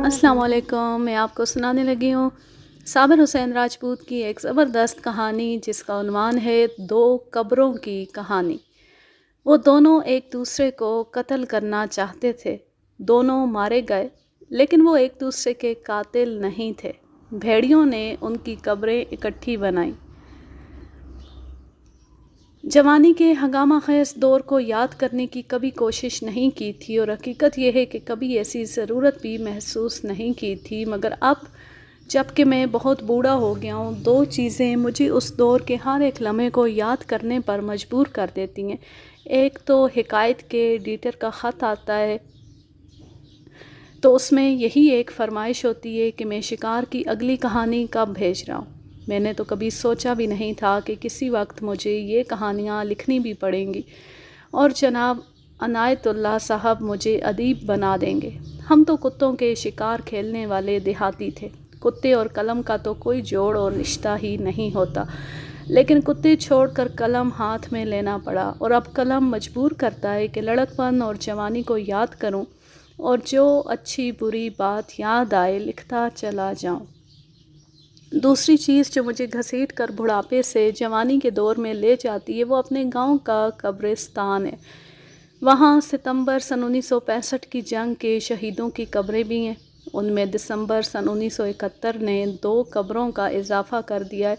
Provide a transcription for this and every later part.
السلام علیکم، میں آپ کو سنانے لگی ہوں صابر حسین راجپوت کی ایک زبردست کہانی جس کا عنوان ہے دو قبروں کی کہانی۔ وہ دونوں ایک دوسرے کو قتل کرنا چاہتے تھے، دونوں مارے گئے، لیکن وہ ایک دوسرے کے قاتل نہیں تھے۔ بھیڑیوں نے ان کی قبریں اکٹھی بنائیں۔ جوانی کے ہنگامہ خیز دور کو یاد کرنے کی کبھی کوشش نہیں کی تھی، اور حقیقت یہ ہے کہ کبھی ایسی ضرورت بھی محسوس نہیں کی تھی، مگر اب جب کہ میں بہت بوڑھا ہو گیا ہوں، دو چیزیں مجھے اس دور کے ہر ایک لمحے کو یاد کرنے پر مجبور کر دیتی ہیں۔ ایک تو حکایت کے ایڈیٹر کا خط آتا ہے تو اس میں یہی ایک فرمائش ہوتی ہے کہ میں شکار کی اگلی کہانی کب بھیج رہا ہوں۔ میں نے تو کبھی سوچا بھی نہیں تھا کہ کسی وقت مجھے یہ کہانیاں لکھنی بھی پڑیں گی اور جناب عنایت اللہ صاحب مجھے ادیب بنا دیں گے۔ ہم تو کتوں کے شکار کھیلنے والے دیہاتی تھے، کتے اور قلم کا تو کوئی جوڑ اور رشتہ ہی نہیں ہوتا، لیکن کتے چھوڑ کر قلم ہاتھ میں لینا پڑا، اور اب قلم مجبور کرتا ہے کہ لڑک پن اور جوانی کو یاد کروں اور جو اچھی بری بات یاد آئے لکھتا چلا جاؤں۔ دوسری چیز جو مجھے گھسیٹ کر بڑھاپے سے جوانی کے دور میں لے جاتی ہے وہ اپنے گاؤں کا قبرستان ہے۔ وہاں ستمبر سن 1965 کی جنگ کے شہیدوں کی قبریں بھی ہیں۔ ان میں دسمبر سن 1971 نے 2 قبروں کا اضافہ کر دیا ہے۔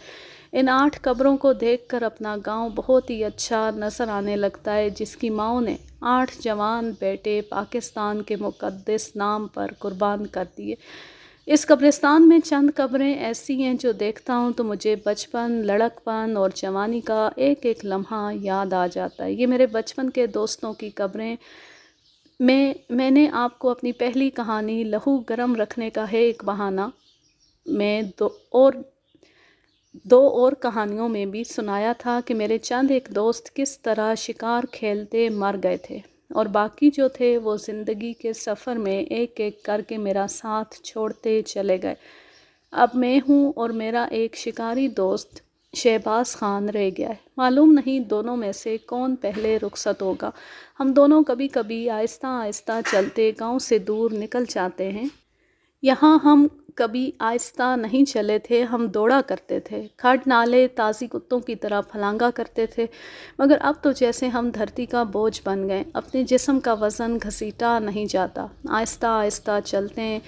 ان 8 قبروں کو دیکھ کر اپنا گاؤں بہت ہی اچھا نظر آنے لگتا ہے، جس کی ماؤں نے 8 جوان بیٹے پاکستان کے مقدس نام پر قربان کر دیے۔ اس قبرستان میں چند قبریں ایسی ہیں جو دیکھتا ہوں تو مجھے بچپن، لڑک پن اور جوانی کا ایک ایک لمحہ یاد آ جاتا ہے۔ یہ میرے بچپن کے دوستوں کی قبریں۔ میں نے آپ کو اپنی پہلی کہانی لہو گرم رکھنے کا ہے ایک بہانہ میں دو اور کہانیوں میں بھی سنایا تھا کہ میرے چند ایک دوست کس طرح شکار کھیلتے مر گئے تھے، اور باقی جو تھے وہ زندگی کے سفر میں ایک ایک کر کے میرا ساتھ چھوڑتے چلے گئے۔ اب میں ہوں اور میرا ایک شکاری دوست شہباز خان رہ گیا ہے۔ معلوم نہیں دونوں میں سے کون پہلے رخصت ہوگا۔ ہم دونوں کبھی کبھی آہستہ آہستہ چلتے گاؤں سے دور نکل جاتے ہیں۔ یہاں ہم کبھی آہستہ نہیں چلے تھے، ہم دوڑا کرتے تھے، کھڈ نالے تازی کتوں کی طرح پھلانگا کرتے تھے، مگر اب تو جیسے ہم دھرتی کا بوجھ بن گئے، اپنے جسم کا وزن گھسیٹا نہیں جاتا، آہستہ آہستہ چلتے ہیں۔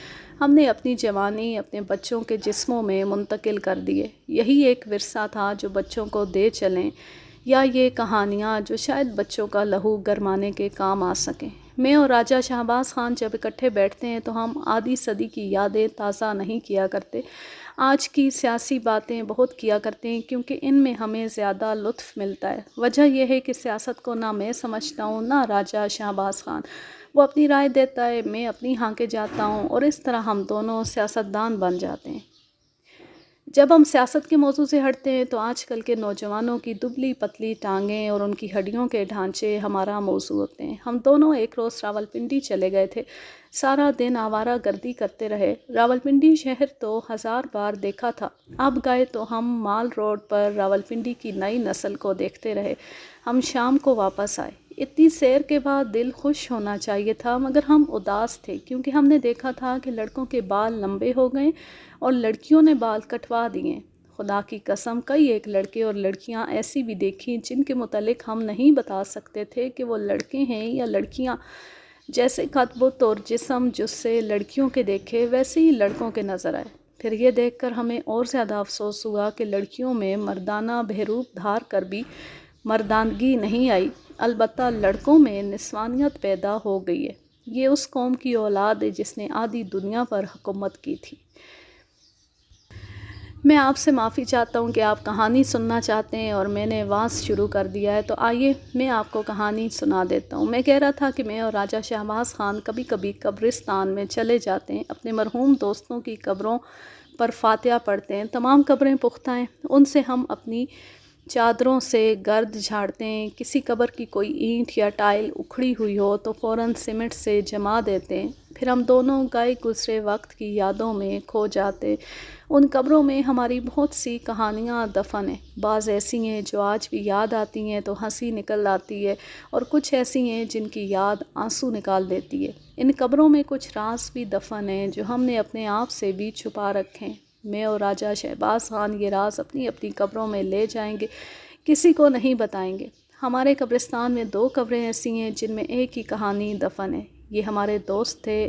ہم نے اپنی جوانی اپنے بچوں کے جسموں میں منتقل کر دیے۔ یہی ایک ورثہ تھا جو بچوں کو دے چلیں، یا یہ کہانیاں جو شاید بچوں کا لہو گرمانے کے کام آ سکیں۔ میں اور راجہ شہباز خان جب اکٹھے بیٹھتے ہیں تو ہم آدھی صدی کی یادیں تازہ نہیں کیا کرتے، آج کی سیاسی باتیں بہت کیا کرتے ہیں، کیونکہ ان میں ہمیں زیادہ لطف ملتا ہے۔ وجہ یہ ہے کہ سیاست کو نہ میں سمجھتا ہوں نہ راجہ شہباز خان۔ وہ اپنی رائے دیتا ہے، میں اپنی ہانکے جاتا ہوں، اور اس طرح ہم دونوں سیاستدان بن جاتے ہیں۔ جب ہم سیاست کے موضوع سے ہٹتے ہیں تو آج کل کے نوجوانوں کی دبلی پتلی ٹانگیں اور ان کی ہڈیوں کے ڈھانچے ہمارا موضوع ہوتے ہیں۔ ہم دونوں ایک روز راولپنڈی چلے گئے تھے، سارا دن آوارہ گردی کرتے رہے۔ راولپنڈی شہر تو 1000 بار دیکھا تھا، اب گئے تو ہم مال روڈ پر راولپنڈی کی نئی نسل کو دیکھتے رہے۔ ہم شام کو واپس آئے۔ اتنی سیر کے بعد دل خوش ہونا چاہیے تھا، مگر ہم اداس تھے، کیونکہ ہم نے دیکھا تھا کہ لڑکوں کے بال لمبے ہو گئے اور لڑکیوں نے بال کٹوا دیے۔ خدا کی قسم کئی ایک لڑکے اور لڑکیاں ایسی بھی دیکھیں جن کے متعلق ہم نہیں بتا سکتے تھے کہ وہ لڑکے ہیں یا لڑکیاں۔ جیسے قد بت اور جسم جثے لڑکیوں کے دیکھے ویسے ہی لڑکوں کے نظر آئے۔ پھر یہ دیکھ کر ہمیں اور زیادہ افسوس ہوا کہ لڑکیوں میں مردانہ بہروپ دھار کر بھی مردانگی نہیں آئی، البتہ لڑکوں میں نسوانیت پیدا ہو گئی ہے۔ یہ اس قوم کی اولاد ہے جس نے آدھی دنیا پر حکومت کی تھی۔ میں آپ سے معافی چاہتا ہوں کہ آپ کہانی سننا چاہتے ہیں اور میں نے وعظ شروع کر دیا ہے، تو آئیے میں آپ کو کہانی سنا دیتا ہوں۔ میں کہہ رہا تھا کہ میں اور راجہ شہباز خان کبھی کبھی قبرستان میں چلے جاتے ہیں، اپنے مرحوم دوستوں کی قبروں پر فاتحہ پڑھتے ہیں۔ تمام قبریں پختہ ہیں، ان سے ہم اپنی چادروں سے گرد جھاڑتے ہیں، کسی قبر کی کوئی اینٹ یا ٹائل اکھڑی ہوئی ہو تو فوراً سیمنٹ سے جما دیتے ہیں۔ پھر ہم دونوں گئے گزرے وقت کی یادوں میں کھو جاتے۔ ان قبروں میں ہماری بہت سی کہانیاں دفن ہیں، بعض ایسی ہیں جو آج بھی یاد آتی ہیں تو ہنسی نکل آتی ہے، اور کچھ ایسی ہیں جن کی یاد آنسو نکال دیتی ہے۔ ان قبروں میں کچھ راز بھی دفن ہیں جو ہم نے اپنے آپ سے بھی چھپا رکھے ہیں۔ میں اور راجہ شہباز خان یہ راز اپنی اپنی قبروں میں لے جائیں گے، کسی کو نہیں بتائیں گے۔ ہمارے قبرستان میں 2 قبریں ایسی ہیں جن میں ایک ہی کہانی دفن ہے۔ یہ ہمارے دوست تھے،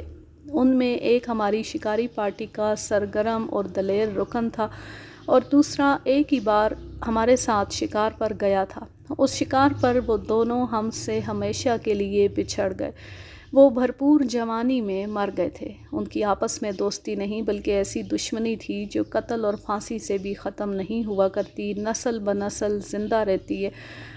ان میں ایک ہماری شکاری پارٹی کا سرگرم اور دلیر رکن تھا، اور دوسرا ایک ہی بار ہمارے ساتھ شکار پر گیا تھا۔ اس شکار پر وہ دونوں ہم سے ہمیشہ کے لیے بچھڑ گئے۔ وہ بھرپور جوانی میں مر گئے تھے۔ ان کی آپس میں دوستی نہیں بلکہ ایسی دشمنی تھی جو قتل اور پھانسی سے بھی ختم نہیں ہوا کرتی، نسل بنسل زندہ رہتی ہے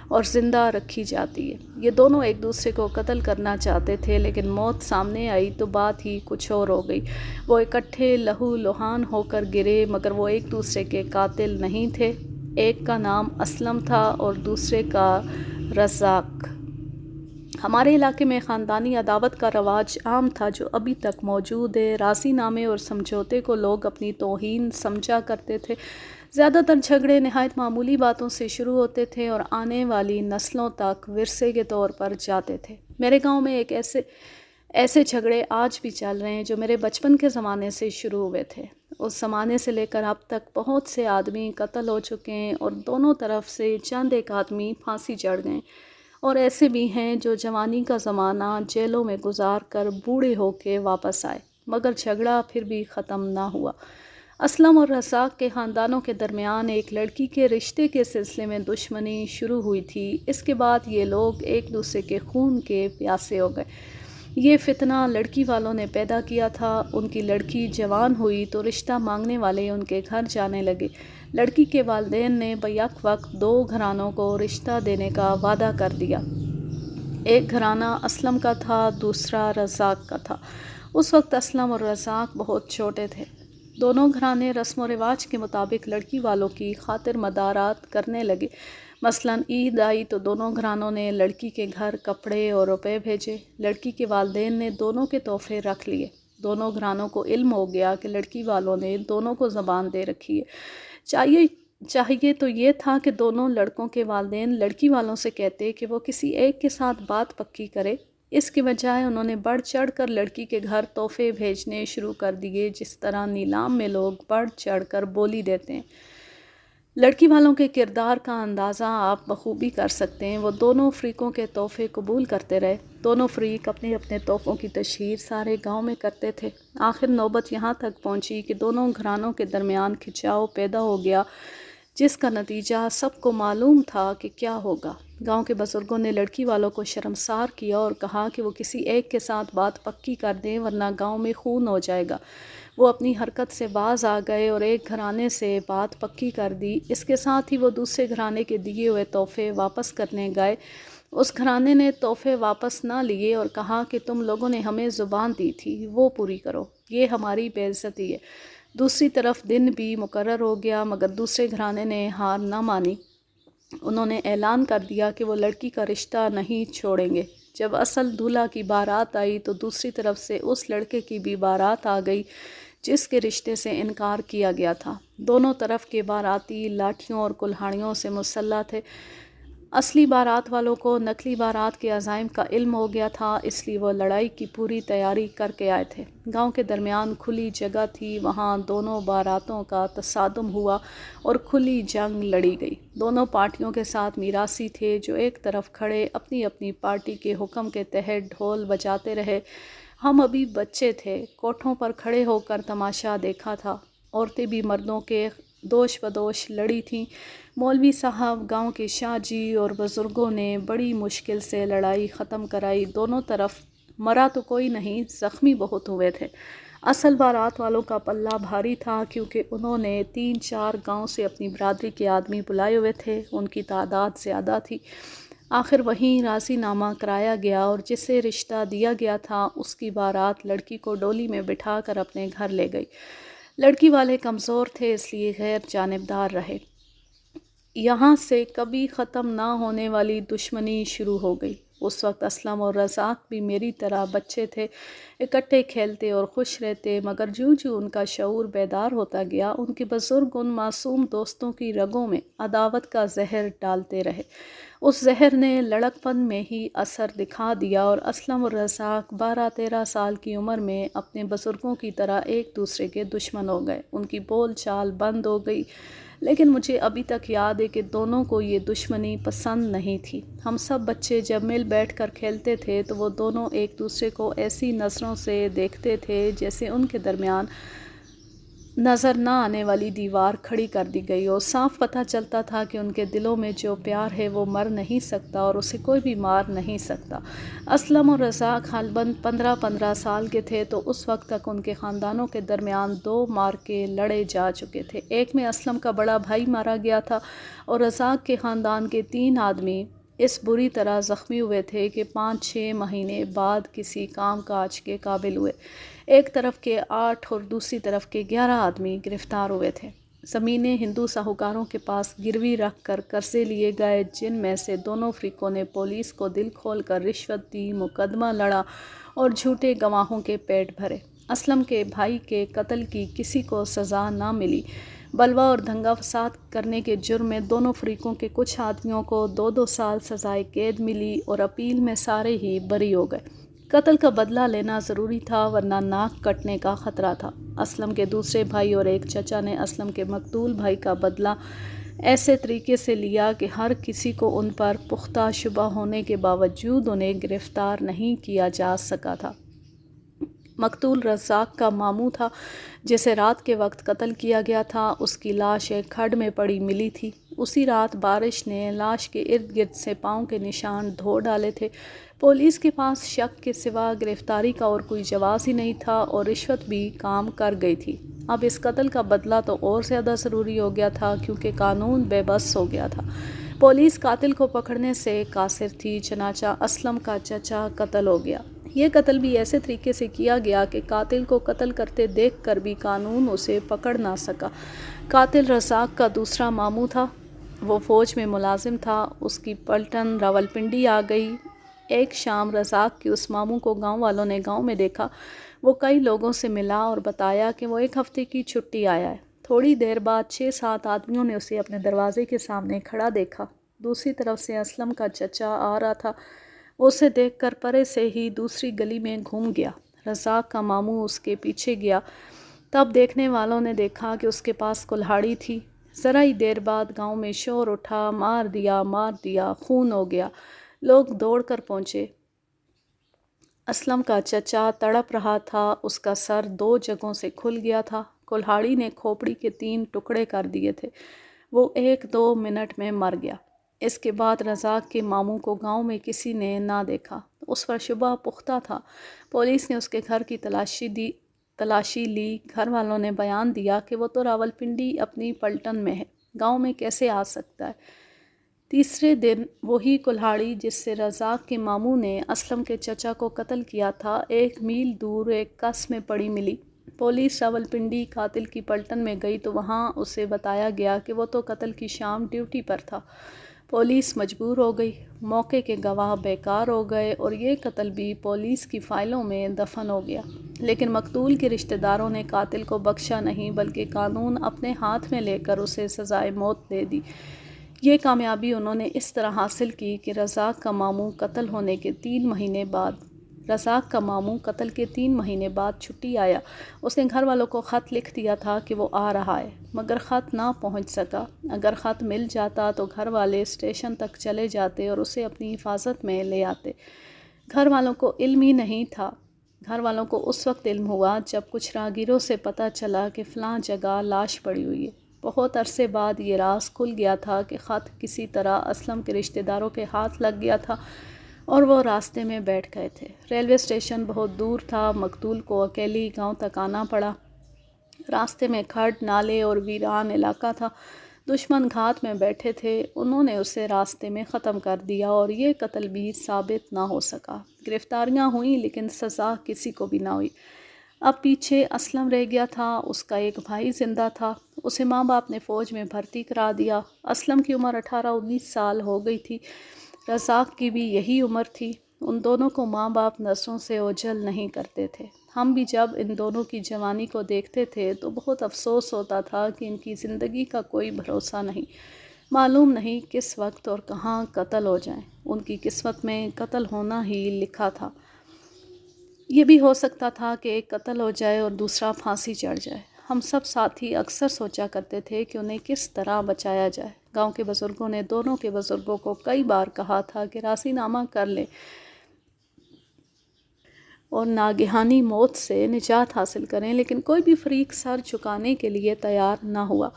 اور زندہ رکھی جاتی ہے۔ یہ دونوں ایک دوسرے کو قتل کرنا چاہتے تھے، لیکن موت سامنے آئی تو بات ہی کچھ اور ہو گئی۔ وہ اکٹھے لہو لہان ہو کر گرے، مگر وہ ایک دوسرے کے قاتل نہیں تھے۔ ایک کا نام اسلم تھا اور دوسرے کا رزاق۔ ہمارے علاقے میں خاندانی عداوت کا رواج عام تھا جو ابھی تک موجود ہے۔ راضی نامے اور سمجھوتے کو لوگ اپنی توہین سمجھا کرتے تھے۔ زیادہ تر جھگڑے نہایت معمولی باتوں سے شروع ہوتے تھے اور آنے والی نسلوں تک ورثے کے طور پر جاتے تھے۔ میرے گاؤں میں ایسے جھگڑے آج بھی چل رہے ہیں جو میرے بچپن کے زمانے سے شروع ہوئے تھے۔ اس زمانے سے لے کر اب تک بہت سے آدمی قتل ہو چکے ہیں اور دونوں طرف سے چند ایک آدمی پھانسی چڑھ گئے، اور ایسے بھی ہیں جو جوانی کا زمانہ جیلوں میں گزار کر بوڑھے ہو کے واپس آئے، مگر جھگڑا پھر بھی ختم نہ ہوا۔ اسلم اور رزاق کے خاندانوں کے درمیان ایک لڑکی کے رشتے کے سلسلے میں دشمنی شروع ہوئی تھی۔ اس کے بعد یہ لوگ ایک دوسرے کے خون کے پیاسے ہو گئے۔ یہ فتنہ لڑکی والوں نے پیدا کیا تھا۔ ان کی لڑکی جوان ہوئی تو رشتہ مانگنے والے ان کے گھر جانے لگے۔ لڑکی کے والدین نے بیک وقت 2 گھرانوں کو رشتہ دینے کا وعدہ کر دیا۔ ایک گھرانہ اسلم کا تھا، دوسرا رزاق کا تھا۔ اس وقت اسلم اور رزاق بہت چھوٹے تھے۔ دونوں گھرانے رسم و رواج کے مطابق لڑکی والوں کی خاطر مدارات کرنے لگے۔ مثلاً عید آئی تو دونوں گھرانوں نے لڑکی کے گھر کپڑے اور روپے بھیجے۔ لڑکی کے والدین نے دونوں کے تحفے رکھ لیے۔ دونوں گھرانوں کو علم ہو گیا کہ لڑکی والوں نے دونوں کو زبان دے رکھی ہے۔ چاہیے تو یہ تھا کہ دونوں لڑکوں کے والدین لڑکی والوں سے کہتے کہ وہ کسی ایک کے ساتھ بات پکی کرے۔ اس کے بجائے انہوں نے بڑھ چڑھ کر لڑکی کے گھر تحفے بھیجنے شروع کر دیے، جس طرح نیلام میں لوگ بڑھ چڑھ کر بولی دیتے ہیں۔ لڑکی والوں کے کردار کا اندازہ آپ بخوبی کر سکتے ہیں۔ وہ دونوں فریقوں کے تحفے قبول کرتے رہے۔ دونوں فریق اپنے اپنے تحفوں کی تشہیر سارے گاؤں میں کرتے تھے۔ آخر نوبت یہاں تک پہنچی کہ دونوں گھرانوں کے درمیان کھچاؤ پیدا ہو گیا، جس کا نتیجہ سب کو معلوم تھا کہ کیا ہوگا۔ گاؤں کے بزرگوں نے لڑکی والوں کو شرمسار کیا اور کہا کہ وہ کسی ایک کے ساتھ بات پکی کر دیں ورنہ گاؤں میں خون ہو جائے گا۔ وہ اپنی حرکت سے باز آ گئے اور ایک گھرانے سے بات پکی کر دی۔ اس کے ساتھ ہی وہ دوسرے گھرانے کے دیے ہوئے تحفے واپس کرنے گئے۔ اس گھرانے نے تحفے واپس نہ لیے اور کہا کہ تم لوگوں نے ہمیں زبان دی تھی، وہ پوری کرو، یہ ہماری بے عزتی ہے۔ دوسری طرف دن بھی مقرر ہو گیا، مگر دوسرے گھرانے نے ہار نہ مانی۔ انہوں نے اعلان کر دیا کہ وہ لڑکی کا رشتہ نہیں چھوڑیں گے۔ جب اصل دولہا کی بارات آئی تو دوسری طرف سے اس لڑکے کی بھی بارات آ گئی جس کے رشتے سے انکار کیا گیا تھا۔ دونوں طرف کے باراتی لاٹھیوں اور کلہاڑیوں سے مسلح تھے۔ اصلی بارات والوں کو نقلی بارات کے عزائم کا علم ہو گیا تھا، اس لیے وہ لڑائی کی پوری تیاری کر کے آئے تھے۔ گاؤں کے درمیان کھلی جگہ تھی، وہاں دونوں باراتوں کا تصادم ہوا اور کھلی جنگ لڑی گئی۔ دونوں پارٹیوں کے ساتھ میراثی تھے جو ایک طرف کھڑے اپنی اپنی پارٹی کے حکم کے تحت ڈھول بجاتے رہے۔ ہم ابھی بچے تھے، کوٹھوں پر کھڑے ہو کر تماشا دیکھا تھا۔ عورتیں بھی مردوں کے دوش بدوش لڑی تھیں۔ مولوی صاحب، گاؤں کے شاہ جی اور بزرگوں نے بڑی مشکل سے لڑائی ختم کرائی۔ دونوں طرف مرا تو کوئی نہیں، زخمی بہت ہوئے تھے۔ اصل بارات والوں کا پلہ بھاری تھا کیونکہ انہوں نے 3-4 گاؤں سے اپنی برادری کے آدمی بلائے ہوئے تھے، ان کی تعداد زیادہ تھی۔ آخر وہیں راضی نامہ کرایا گیا اور جسے رشتہ دیا گیا تھا اس کی بارات لڑکی کو ڈولی میں بٹھا کر اپنے گھر لے گئی۔ لڑکی والے کمزور تھے اس لیے غیر جانبدار رہے۔ یہاں سے کبھی ختم نہ ہونے والی دشمنی شروع ہو گئی۔ اس وقت اسلم اور رزاق بھی میری طرح بچے تھے، اکٹھے کھیلتے اور خوش رہتے، مگر جوں جوں ان کا شعور بیدار ہوتا گیا، ان کے بزرگ ان معصوم دوستوں کی رگوں میں عداوت کا زہر ڈالتے رہے۔ اس زہر نے لڑکپن میں ہی اثر دکھا دیا اور اسلم اور رزاق 12-13 سال کی عمر میں اپنے بزرگوں کی طرح ایک دوسرے کے دشمن ہو گئے۔ ان کی بول چال بند ہو گئی، لیکن مجھے ابھی تک یاد ہے کہ دونوں کو یہ دشمنی پسند نہیں تھی۔ ہم سب بچے جب مل بیٹھ کر کھیلتے تھے تو وہ دونوں ایک دوسرے کو ایسی نظروں سے دیکھتے تھے جیسے ان کے درمیان نظر نہ آنے والی دیوار کھڑی کر دی گئی ہو۔ صاف پتہ چلتا تھا کہ ان کے دلوں میں جو پیار ہے وہ مر نہیں سکتا اور اسے کوئی بھی مار نہیں سکتا۔ اسلم اور رزاق حالباً 15 سال کے تھے تو اس وقت تک ان کے خاندانوں کے درمیان 2 معرکے لڑے جا چکے تھے۔ ایک میں اسلم کا بڑا بھائی مارا گیا تھا اور رزاق کے خاندان کے 3 آدمی اس بری طرح زخمی ہوئے تھے کہ 5-6 مہینے بعد کسی کام کاج کے قابل ہوئے۔ ایک طرف کے 8 اور دوسری طرف کے 11 آدمی گرفتار ہوئے تھے۔ زمینیں ہندو ساہوکاروں کے پاس گروی رکھ کر قرضے لیے گئے، جن میں سے دونوں فریقوں نے پولیس کو دل کھول کر رشوت دی، مقدمہ لڑا اور جھوٹے گواہوں کے پیٹ بھرے۔ اسلم کے بھائی کے قتل کی کسی کو سزا نہ ملی۔ بلوا اور دنگا فساد کرنے کے جرم میں دونوں فریقوں کے کچھ آدمیوں کو 2-2 سال سزائے قید ملی اور اپیل میں سارے ہی بری ہو گئے۔ قتل کا بدلہ لینا ضروری تھا ورنہ ناک کٹنے کا خطرہ تھا۔ اسلم کے دوسرے بھائی اور ایک چچا نے اسلم کے مقتول بھائی کا بدلہ ایسے طریقے سے لیا کہ ہر کسی کو ان پر پختہ شبہ ہونے کے باوجود انہیں گرفتار نہیں کیا جا سکا تھا۔ مقتول رزاق کا ماموں تھا جسے رات کے وقت قتل کیا گیا تھا۔ اس کی لاش ایک کھڈ میں پڑی ملی تھی۔ اسی رات بارش نے لاش کے ارد گرد سے پاؤں کے نشان دھو ڈالے تھے۔ پولیس کے پاس شک کے سوا گرفتاری کا اور کوئی جواز ہی نہیں تھا اور رشوت بھی کام کر گئی تھی۔ اب اس قتل کا بدلہ تو اور زیادہ ضروری ہو گیا تھا کیونکہ قانون بے بس ہو گیا تھا۔ پولیس قاتل کو پکڑنے سے قاصر تھی، چنانچہ اسلم کا چچا قتل ہو گیا۔ یہ قتل بھی ایسے طریقے سے کیا گیا کہ قاتل کو قتل کرتے دیکھ کر بھی قانون اسے پکڑ نہ سکا۔ قاتل رزاق کا دوسرا ماموں تھا، وہ فوج میں ملازم تھا۔ اس کی پلٹن راولپنڈی آ گئی۔ ایک شام رزاق کے اس ماموں کو گاؤں والوں نے گاؤں میں دیکھا۔ وہ کئی لوگوں سے ملا اور بتایا کہ وہ 1 ہفتے کی چھٹی آیا ہے۔ تھوڑی دیر بعد 6-7 آدمیوں نے اسے اپنے دروازے کے سامنے کھڑا دیکھا۔ دوسری طرف سے اسلم کا چچا آ رہا تھا، وہ اسے دیکھ کر پرے سے ہی دوسری گلی میں گھوم گیا۔ رزاق کا ماموں اس کے پیچھے گیا، تب دیکھنے والوں نے دیکھا کہ اس کے پاس کلہاڑی تھی۔ ذرا ہی دیر بعد گاؤں میں شور اٹھا، مار دیا، مار دیا، خون ہو گیا۔ لوگ دوڑ کر پہنچے۔ اسلم کا چچا تڑپ رہا تھا، اس کا سر 2 جگہوں سے کھل گیا تھا، کلہاڑی نے کھوپڑی کے 3 ٹکڑے کر دیے تھے۔ وہ 1-2 منٹ میں مر گیا۔ اس کے بعد رزاق کے ماموں کو گاؤں میں کسی نے نہ دیکھا۔ اس پر شبہ پختہ تھا۔ پولیس نے اس کے گھر کی تلاشی لی۔ گھر والوں نے بیان دیا کہ وہ تو راولپنڈی اپنی پلٹن میں ہے، گاؤں میں کیسے آ سکتا ہے۔ تیسرے دن وہی کلہاڑی جس سے رزاق کے ماموں نے اسلم کے چچا کو قتل کیا تھا 1 میل دور ایک قص میں پڑی ملی۔ پولیس راولپنڈی قاتل کی پلٹن میں گئی تو وہاں اسے بتایا گیا کہ وہ تو قتل کی شام ڈیوٹی پر تھا۔ پولیس مجبور ہو گئی، موقع کے گواہ بیکار ہو گئے اور یہ قتل بھی پولیس کی فائلوں میں دفن ہو گیا۔ لیکن مقتول کے رشتہ داروں نے قاتل کو بخشا نہیں بلکہ قانون اپنے ہاتھ میں لے کر اسے سزائے موت دے دی۔ یہ کامیابی انہوں نے اس طرح حاصل کی کہ رزاق کا ماموں قتل کے 3 مہینے بعد چھٹی آیا۔ اس نے گھر والوں کو خط لکھ دیا تھا کہ وہ آ رہا ہے، مگر خط نہ پہنچ سکا۔ اگر خط مل جاتا تو گھر والے اسٹیشن تک چلے جاتے اور اسے اپنی حفاظت میں لے آتے۔ گھر والوں کو علم ہی نہیں تھا۔ گھر والوں کو اس وقت علم ہوا جب کچھ راہگیروں سے پتہ چلا کہ فلاں جگہ لاش پڑی ہوئی ہے۔ بہت عرصے بعد یہ راز کھل گیا تھا کہ خط کسی طرح اسلم کے رشتہ داروں کے ہاتھ لگ گیا تھا اور وہ راستے میں بیٹھ گئے تھے۔ ریلوے اسٹیشن بہت دور تھا، مقتول کو اکیلی گاؤں تک آنا پڑا۔ راستے میں کھڈ، نالے اور ویران علاقہ تھا۔ دشمن گھات میں بیٹھے تھے، انہوں نے اسے راستے میں ختم کر دیا اور یہ قتل بھی ثابت نہ ہو سکا۔ گرفتاریاں ہوئیں لیکن سزا کسی کو بھی نہ ہوئی۔ اب پیچھے اسلم رہ گیا تھا، اس کا ایک بھائی زندہ تھا، اسے ماں باپ نے فوج میں بھرتی کرا دیا۔ اسلم کی عمر 18-19 سال ہو گئی تھی، رزاق کی بھی یہی عمر تھی۔ ان دونوں کو ماں باپ نظروں سے اوجھل نہیں کرتے تھے۔ ہم بھی جب ان دونوں کی جوانی کو دیکھتے تھے تو بہت افسوس ہوتا تھا کہ ان کی زندگی کا کوئی بھروسہ نہیں، معلوم نہیں کس وقت اور کہاں قتل ہو جائیں۔ ان کی قسمت میں قتل ہونا ہی لکھا تھا۔ یہ بھی ہو سکتا تھا کہ ایک قتل ہو جائے اور دوسرا پھانسی چڑھ جائے۔ ہم سب ساتھی اکثر سوچا کرتے تھے کہ انہیں کس طرح بچایا جائے۔ گاؤں کے بزرگوں نے دونوں کے بزرگوں کو کئی بار کہا تھا کہ راضی نامہ کر لیں اور ناگہانی موت سے نجات حاصل کریں، لیکن کوئی بھی فریق سر جھکانے کے لیے تیار نہ ہوا۔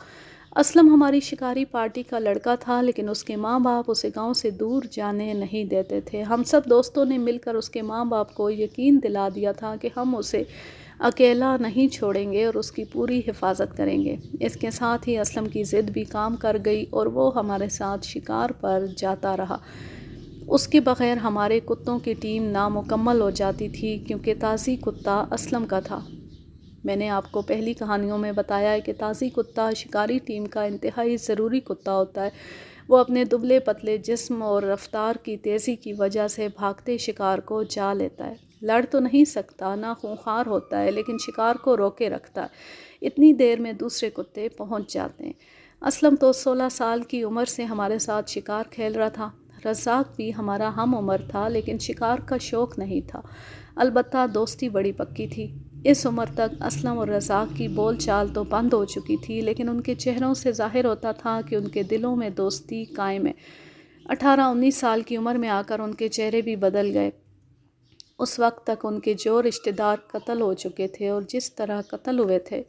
اسلم ہماری شکاری پارٹی کا لڑکا تھا، لیکن اس کے ماں باپ اسے گاؤں سے دور جانے نہیں دیتے تھے۔ ہم سب دوستوں نے مل کر اس کے ماں باپ کو یقین دلا دیا تھا کہ ہم اسے اکیلا نہیں چھوڑیں گے اور اس کی پوری حفاظت کریں گے۔ اس کے ساتھ ہی اسلم کی ضد بھی کام کر گئی اور وہ ہمارے ساتھ شکار پر جاتا رہا۔ اس کے بغیر ہمارے کتوں کی ٹیم نامکمل ہو جاتی تھی، کیونکہ تازی کتا اسلم کا تھا۔ میں نے آپ کو پہلی کہانیوں میں بتایا ہے کہ تازی کتا شکاری ٹیم کا انتہائی ضروری کتا ہوتا ہے۔ وہ اپنے دبلے پتلے جسم اور رفتار کی تیزی کی وجہ سے بھاگتے شکار کو جا لیتا ہے۔ لڑ تو نہیں سکتا، نہ خونخوار ہوتا ہے، لیکن شکار کو روکے رکھتا ہے۔ اتنی دیر میں دوسرے کتے پہنچ جاتے ہیں۔ اسلم تو 16 سال کی عمر سے ہمارے ساتھ شکار کھیل رہا تھا۔ رزاق بھی ہمارا ہم عمر تھا، لیکن شکار کا شوق نہیں تھا۔ البتہ دوستی بڑی پکی تھی۔ اس عمر تک اسلم اور رزاق کی بول چال تو بند ہو چکی تھی، لیکن ان کے چہروں سے ظاہر ہوتا تھا کہ ان کے دلوں میں دوستی قائم ہے۔ 18-19 سال کی عمر میں آ کر ان کے چہرے بھی بدل گئے۔ اس وقت تک ان کے جو رشتہ دار قتل ہو چکے تھے اور جس طرح قتل ہوئے تھے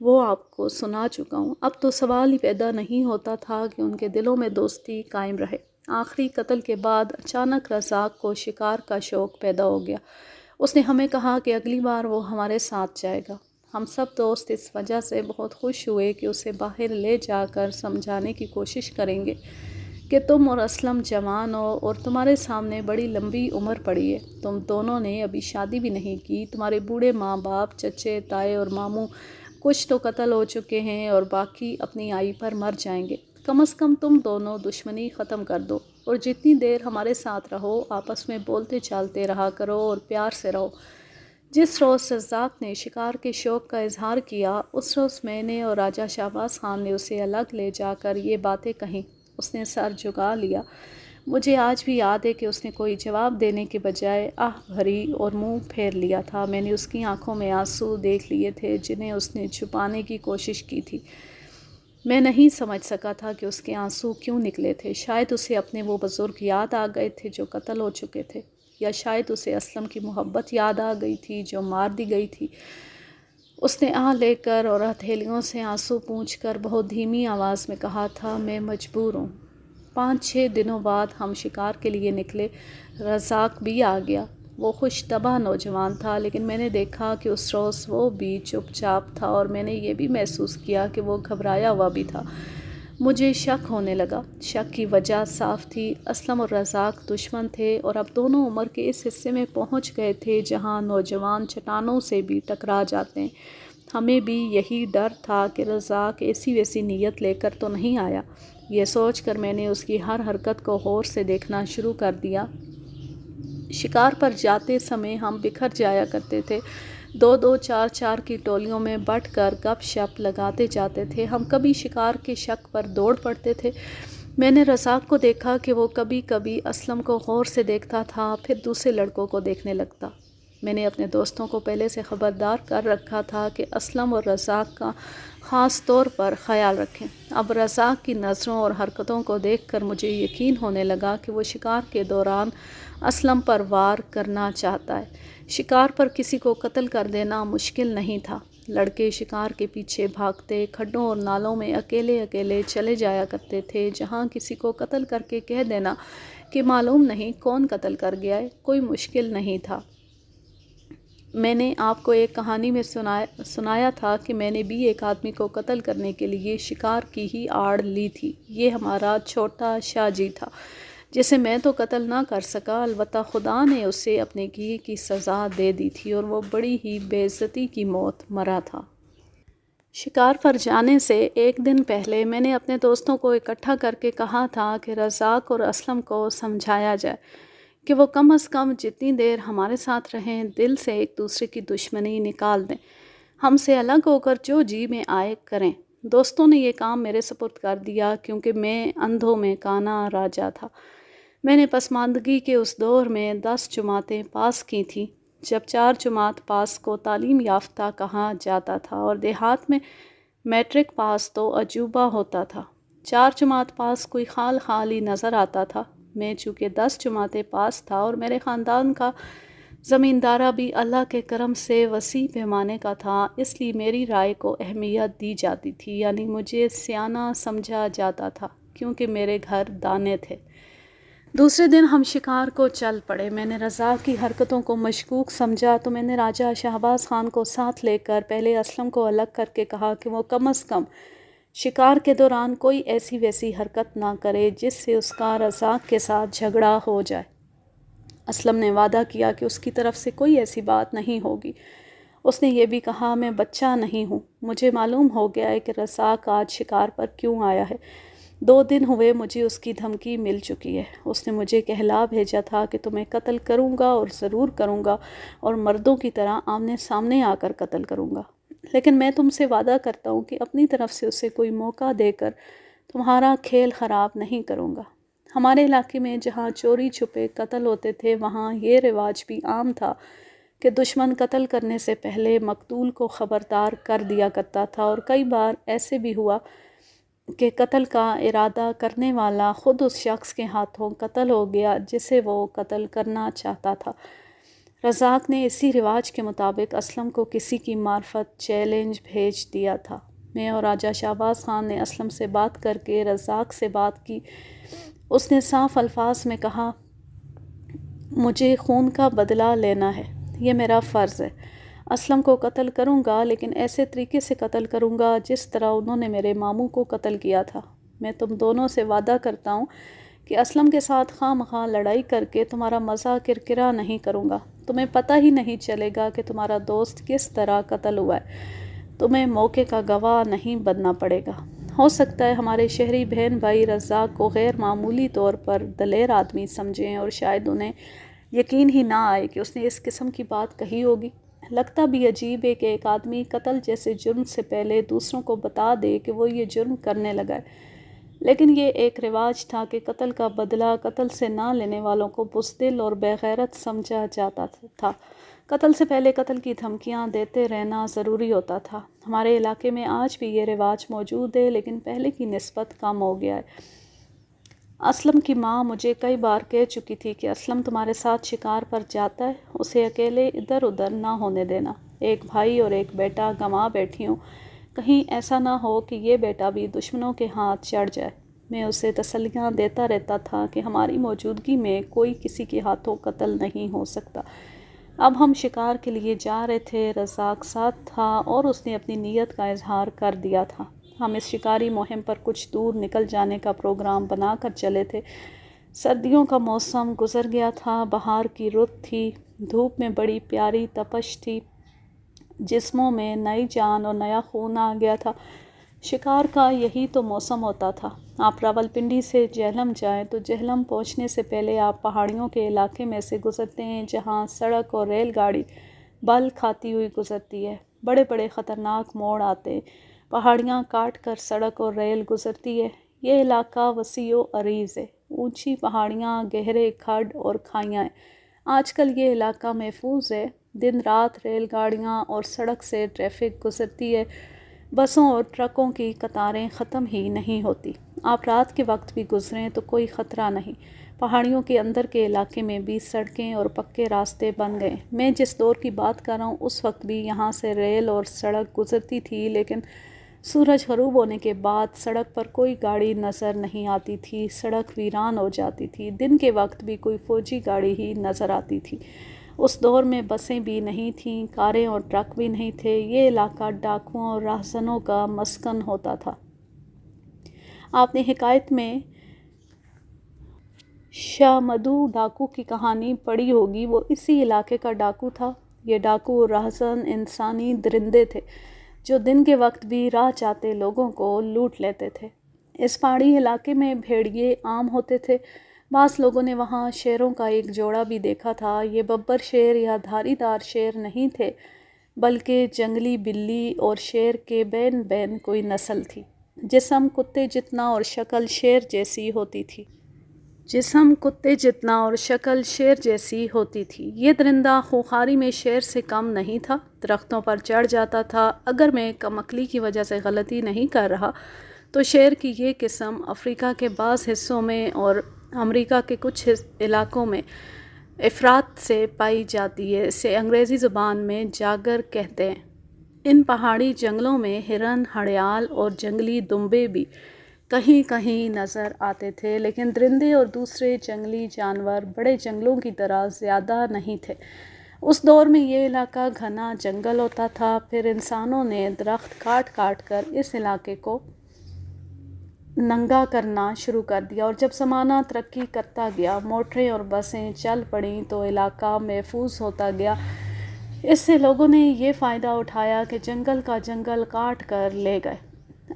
وہ آپ کو سنا چکا ہوں۔ اب تو سوال ہی پیدا نہیں ہوتا تھا کہ ان کے دلوں میں دوستی قائم رہے۔ آخری قتل کے بعد اچانک رزاق کو شکار کا شوق پیدا ہو گیا۔ اس نے ہمیں کہا کہ اگلی بار وہ ہمارے ساتھ جائے گا۔ ہم سب دوست اس وجہ سے بہت خوش ہوئے کہ اسے باہر لے جا کر سمجھانے کی کوشش کریں گے کہ تم اور اسلم جوان ہو اور تمہارے سامنے بڑی لمبی عمر پڑی ہے۔ تم دونوں نے ابھی شادی بھی نہیں کی، تمہارے بوڑھے ماں باپ، چچے، تائے اور ماموں کچھ تو قتل ہو چکے ہیں اور باقی اپنی آئی پر مر جائیں گے۔ کم از کم تم دونوں دشمنی ختم کر دو اور جتنی دیر ہمارے ساتھ رہو آپس میں بولتے چالتے رہا کرو اور پیار سے رہو۔ جس روز رزاق نے شکار کے شوق کا اظہار کیا، اس روز میں نے اور راجہ شہباز خان نے اسے الگ لے جا کر یہ باتیں کہیں۔ اس نے سر جھکا لیا۔ مجھے آج بھی یاد ہے کہ اس نے کوئی جواب دینے کے بجائے آہ بھری اور منہ پھیر لیا تھا۔ میں نے اس کی آنکھوں میں آنسو دیکھ لیے تھے جنہیں اس نے چھپانے کی کوشش کی تھی۔ میں نہیں سمجھ سکا تھا کہ اس کے آنسو کیوں نکلے تھے۔ شاید اسے اپنے وہ بزرگ یاد آ گئے تھے جو قتل ہو چکے تھے، یا شاید اسے اسلم کی محبت یاد آ گئی تھی جو مار دی گئی تھی۔ اس نے آہ لے کر اور ہتھیلیوں سے آنسو پونچھ کر بہت دھیمی آواز میں کہا تھا، میں مجبور ہوں۔ 5-6 دنوں بعد ہم شکار کے لیے نکلے۔ رزاق بھی آ گیا۔ وہ خوش طبع نوجوان تھا، لیکن میں نے دیکھا کہ اس روز وہ بھی چپ چاپ تھا اور میں نے یہ بھی محسوس کیا کہ وہ گھبرایا ہوا بھی تھا۔ مجھے شک ہونے لگا۔ شک کی وجہ صاف تھی، اسلم اور رزاق دشمن تھے اور اب دونوں عمر کے اس حصے میں پہنچ گئے تھے جہاں نوجوان چٹانوں سے بھی ٹکرا جاتے ہیں۔ ہمیں بھی یہی ڈر تھا کہ رزاق ایسی ویسی نیت لے کر تو نہیں آیا۔ یہ سوچ کر میں نے اس کی ہر حرکت کو غور سے دیکھنا شروع کر دیا۔ شکار پر جاتے سمے ہم بکھر جایا کرتے تھے، 2-2 4-4 کی ٹولیوں میں بٹ کر گپ شپ لگاتے جاتے تھے۔ ہم کبھی شکار کے شک پر دوڑ پڑتے تھے۔ میں نے رزاق کو دیکھا کہ وہ کبھی کبھی اسلم کو غور سے دیکھتا تھا، پھر دوسرے لڑکوں کو دیکھنے لگتا۔ میں نے اپنے دوستوں کو پہلے سے خبردار کر رکھا تھا کہ اسلم اور رزاق کا خاص طور پر خیال رکھیں۔ اب رزاق کی نظروں اور حرکتوں کو دیکھ کر مجھے یقین ہونے لگا کہ وہ شکار کے دوران اسلم پر وار کرنا چاہتا ہے۔ شکار پر کسی کو قتل کر دینا مشکل نہیں تھا۔ لڑکے شکار کے پیچھے بھاگتے، کھڈوں اور نالوں میں اکیلے اکیلے چلے جایا کرتے تھے، جہاں کسی کو قتل کر کے کہہ دینا کہ معلوم نہیں کون قتل کر گیا ہے، کوئی مشکل نہیں تھا۔ میں نے آپ کو ایک کہانی میں سنایا تھا کہ میں نے بھی ایک آدمی کو قتل کرنے کے لیے شکار کی ہی آڑ لی تھی۔ یہ ہمارا چھوٹا شاہ جی تھا، جسے میں تو قتل نہ کر سکا، البتہ خدا نے اسے اپنے کیے کی سزا دے دی تھی اور وہ بڑی ہی بے عزتی کی موت مرا تھا۔ شکار پر جانے سے ایک دن پہلے میں نے اپنے دوستوں کو اکٹھا کر کے کہا تھا کہ رزاق اور اسلم کو سمجھایا جائے کہ وہ کم از کم جتنی دیر ہمارے ساتھ رہیں دل سے ایک دوسرے کی دشمنی نکال دیں، ہم سے الگ ہو کر جو جی میں آئے کریں۔ دوستوں نے یہ کام میرے سپرد کر دیا کیونکہ میں اندھوں میں کانا راجا تھا۔ میں نے پسماندگی کے اس دور میں 10 جماعتیں پاس کی تھیں جب 4 جماعت پاس کو تعلیم یافتہ کہا جاتا تھا اور دیہات میں میٹرک پاس تو عجوبہ ہوتا تھا۔ 4 جماعت پاس کوئی خال ہی نظر آتا تھا۔ میں چونکہ 10 جماعتیں پاس تھا اور میرے خاندان کا زمیندارہ بھی اللہ کے کرم سے وسیع پیمانے کا تھا، اس لیے میری رائے کو اہمیت دی جاتی تھی، یعنی مجھے سیانہ سمجھا جاتا تھا کیونکہ میرے گھر دانے تھے۔ دوسرے دن ہم شکار کو چل پڑے۔ میں نے رزاق کی حرکتوں کو مشکوک سمجھا تو میں نے راجہ شہباز خان کو ساتھ لے کر پہلے اسلم کو الگ کر کے کہا کہ وہ کم از کم شکار کے دوران کوئی ایسی ویسی حرکت نہ کرے جس سے اس کا رزاق کے ساتھ جھگڑا ہو جائے۔ اسلم نے وعدہ کیا کہ اس کی طرف سے کوئی ایسی بات نہیں ہوگی۔ اس نے یہ بھی کہا میں بچہ نہیں ہوں، مجھے معلوم ہو گیا ہے کہ رزاق آج شکار پر کیوں آیا ہے۔ 2 دن ہوئے مجھے اس کی دھمکی مل چکی ہے۔ اس نے مجھے کہلا بھیجا تھا کہ تمہیں قتل کروں گا اور ضرور کروں گا اور مردوں کی طرح آمنے سامنے آ کر قتل کروں گا، لیکن میں تم سے وعدہ کرتا ہوں کہ اپنی طرف سے اسے کوئی موقع دے کر تمہارا کھیل خراب نہیں کروں گا۔ ہمارے علاقے میں جہاں چوری چھپے قتل ہوتے تھے وہاں یہ رواج بھی عام تھا کہ دشمن قتل کرنے سے پہلے مقتول کو خبردار کر دیا کرتا تھا، اور کئی بار ایسے بھی ہوا کہ قتل کا ارادہ کرنے والا خود اس شخص کے ہاتھوں قتل ہو گیا جسے وہ قتل کرنا چاہتا تھا۔ رزاق نے اسی رواج کے مطابق اسلم کو کسی کی معرفت چیلنج بھیج دیا تھا۔ میں اور راجہ شہباز خان نے اسلم سے بات کر کے رزاق سے بات کی۔ اس نے صاف الفاظ میں کہا مجھے خون کا بدلہ لینا ہے، یہ میرا فرض ہے۔ اسلم کو قتل کروں گا لیکن ایسے طریقے سے قتل کروں گا جس طرح انہوں نے میرے ماموں کو قتل کیا تھا۔ میں تم دونوں سے وعدہ کرتا ہوں کہ اسلم کے ساتھ خواہ مخواہ لڑائی کر کے تمہارا مزہ کرکرا نہیں کروں گا۔ تمہیں پتہ ہی نہیں چلے گا کہ تمہارا دوست کس طرح قتل ہوا ہے۔ تمہیں موقع کا گواہ نہیں بننا پڑے گا۔ ہو سکتا ہے ہمارے شہری بہن بھائی رزاق کو غیر معمولی طور پر دلیر آدمی سمجھیں اور شاید انہیں یقین ہی نہ آئے کہ اس نے اس قسم کی بات کہی ہوگی۔ لگتا بھی عجیب ہے کہ ایک آدمی قتل جیسے جرم سے پہلے دوسروں کو بتا دے کہ وہ یہ جرم کرنے لگا ہے، لیکن یہ ایک رواج تھا کہ قتل کا بدلہ قتل سے نہ لینے والوں کو بزدل اور بے غیرت سمجھا جاتا تھا۔ قتل سے پہلے قتل کی دھمکیاں دیتے رہنا ضروری ہوتا تھا۔ ہمارے علاقے میں آج بھی یہ رواج موجود ہے لیکن پہلے کی نسبت کم ہو گیا ہے۔ اسلم کی ماں مجھے کئی بار کہہ چکی تھی کہ اسلم تمہارے ساتھ شکار پر جاتا ہے، اسے اکیلے ادھر ادھر نہ ہونے دینا، ایک بھائی اور ایک بیٹا گنوا بیٹھی ہوں، کہیں ایسا نہ ہو کہ یہ بیٹا بھی دشمنوں کے ہاتھ چڑھ جائے۔ میں اسے تسلیاں دیتا رہتا تھا کہ ہماری موجودگی میں کوئی کسی کے ہاتھوں قتل نہیں ہو سکتا۔ اب ہم شکار کے لیے جا رہے تھے، رزاق ساتھ تھا اور اس نے اپنی نیت کا اظہار کر دیا تھا۔ ہم اس شکاری مہم پر کچھ دور نکل جانے کا پروگرام بنا کر چلے تھے۔ سردیوں کا موسم گزر گیا تھا، بہار کی رت تھی، دھوپ میں بڑی پیاری تپش تھی، جسموں میں نئی جان اور نیا خون آ گیا تھا۔ شکار کا یہی تو موسم ہوتا تھا۔ آپ راولپنڈی سے جہلم جائیں تو جہلم پہنچنے سے پہلے آپ پہاڑیوں کے علاقے میں سے گزرتے ہیں جہاں سڑک اور ریل گاڑی بل کھاتی ہوئی گزرتی ہے۔ بڑے بڑے خطرناک موڑ آتے ہیں، پہاڑیاں کاٹ کر سڑک اور ریل گزرتی ہے۔ یہ علاقہ وسیع و عریض ہے، اونچی پہاڑیاں، گہرے کھڈ اور کھائیاں ہیں۔ آج کل یہ علاقہ محفوظ ہے، دن رات ریل گاڑیاں اور سڑک سے ٹریفک گزرتی ہے، بسوں اور ٹرکوں کی قطاریں ختم ہی نہیں ہوتی۔ آپ رات کے وقت بھی گزریں تو کوئی خطرہ نہیں۔ پہاڑیوں کے اندر کے علاقے میں بھی سڑکیں اور پکے راستے بن گئے۔ میں جس دور کی بات کر رہا ہوں اس وقت بھی یہاں سے ریل اور سڑک گزرتی تھی، لیکن سورج غروب ہونے کے بعد سڑک پر کوئی گاڑی نظر نہیں آتی تھی، سڑک ویران ہو جاتی تھی۔ دن کے وقت بھی کوئی فوجی گاڑی ہی نظر آتی تھی۔ اس دور میں بسیں بھی نہیں تھیں، کاریں اور ٹرک بھی نہیں تھے۔ یہ علاقہ ڈاکوؤں اور راہزنوں کا مسکن ہوتا تھا۔ آپ نے حکایت میں شاہ مدو ڈاکو کی کہانی پڑھی ہوگی، وہ اسی علاقے کا ڈاکو تھا۔ یہ ڈاکو راہزن انسانی درندے تھے جو دن کے وقت بھی راہ چاہتے لوگوں کو لوٹ لیتے تھے۔ اس پہاڑی علاقے میں بھیڑیے عام ہوتے تھے۔ بعض لوگوں نے وہاں شیروں کا ایک جوڑا بھی دیکھا تھا۔ یہ ببر شیر یا دھاری دار شیر نہیں تھے، بلکہ جنگلی بلی اور شیر کے بین بین کوئی نسل تھی۔ جسم کتے جتنا اور شکل شیر جیسی ہوتی تھی۔ یہ درندہ خوخاری میں شیر سے کم نہیں تھا، درختوں پر چڑھ جاتا تھا۔ اگر میں کم عقلی کی وجہ سے غلطی نہیں کر رہا تو شیر کی یہ قسم افریقہ کے بعض حصوں میں اور امریکہ کے کچھ علاقوں میں افراط سے پائی جاتی ہے۔ اسے انگریزی زبان میں جاگر کہتے ہیں۔ ان پہاڑی جنگلوں میں ہرن، گھڑیال اور جنگلی دمبے بھی کہیں کہیں نظر آتے تھے، لیکن درندے اور دوسرے جنگلی جانور بڑے جنگلوں کی طرح زیادہ نہیں تھے۔ اس دور میں یہ علاقہ گھنا جنگل ہوتا تھا، پھر انسانوں نے درخت کاٹ کاٹ کر اس علاقے کو ننگا کرنا شروع کر دیا، اور جب زمانہ ترقی کرتا گیا، موٹریں اور بسیں چل پڑیں تو علاقہ محفوظ ہوتا گیا۔ اس سے لوگوں نے یہ فائدہ اٹھایا کہ جنگل کا جنگل کاٹ کر لے گئے۔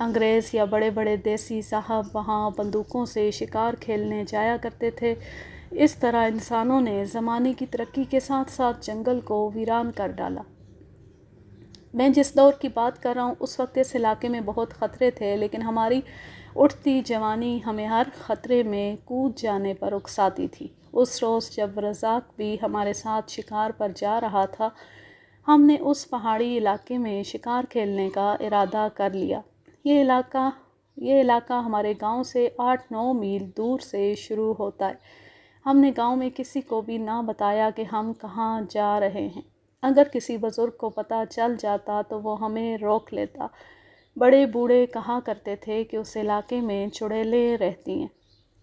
انگریز یا بڑے بڑے دیسی صاحب وہاں بندوقوں سے شکار کھیلنے جایا کرتے تھے۔ اس طرح انسانوں نے زمانے کی ترقی کے ساتھ ساتھ جنگل کو ویران کر ڈالا۔ میں جس دور کی بات کر رہا ہوں اس وقت اس علاقے میں بہت خطرے تھے، لیکن ہماری اٹھتی جوانی ہمیں ہر خطرے میں کود جانے پر اکساتی تھی۔ اس روز جب رزاق بھی ہمارے ساتھ شکار پر جا رہا تھا، ہم نے اس پہاڑی علاقے میں شکار کھیلنے کا ارادہ کر لیا۔ یہ علاقہ ہمارے گاؤں سے 8-9 میل دور سے شروع ہوتا ہے۔ ہم نے گاؤں میں کسی کو بھی نہ بتایا کہ ہم کہاں جا رہے ہیں۔ اگر کسی بزرگ کو پتہ چل جاتا تو وہ ہمیں روک لیتا۔ بڑے بوڑھے کہا کرتے تھے کہ اس علاقے میں چڑیلیں رہتی ہیں۔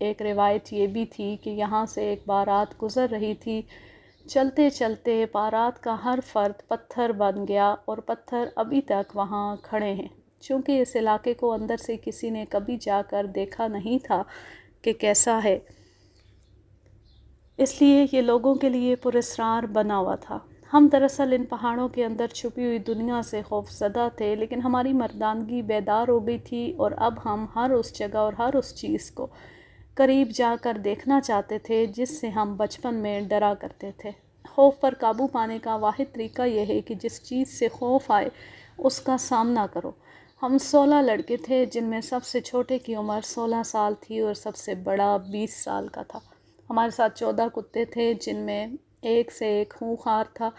ایک روایت یہ بھی تھی کہ یہاں سے ایک بارات گزر رہی تھی۔ چلتے چلتے بارات کا ہر فرد پتھر بن گیا اور پتھر ابھی تک وہاں کھڑے ہیں۔ چونکہ اس علاقے کو اندر سے کسی نے کبھی جا کر دیکھا نہیں تھا کہ کیسا ہے، اس لیے یہ لوگوں کے لیے پراسرار بنا ہوا تھا۔ ہم دراصل ان پہاڑوں کے اندر چھپی ہوئی دنیا سے خوف زدہ تھے، لیکن ہماری مردانگی بیدار ہو گئی تھی، اور اب ہم ہر اس جگہ اور ہر اس چیز کو قریب جا کر دیکھنا چاہتے تھے جس سے ہم بچپن میں ڈرا کرتے تھے۔ خوف پر قابو پانے کا واحد طریقہ یہ ہے کہ جس چیز سے خوف آئے اس کا سامنا کرو۔ ہم 16 لڑکے تھے، جن میں سب سے چھوٹے کی عمر 16 سال تھی اور سب سے بڑا 20 سال کا تھا۔ ہمارے ساتھ 14 کتے تھے، جن میں ایک سے ایک خونخوار تھا۔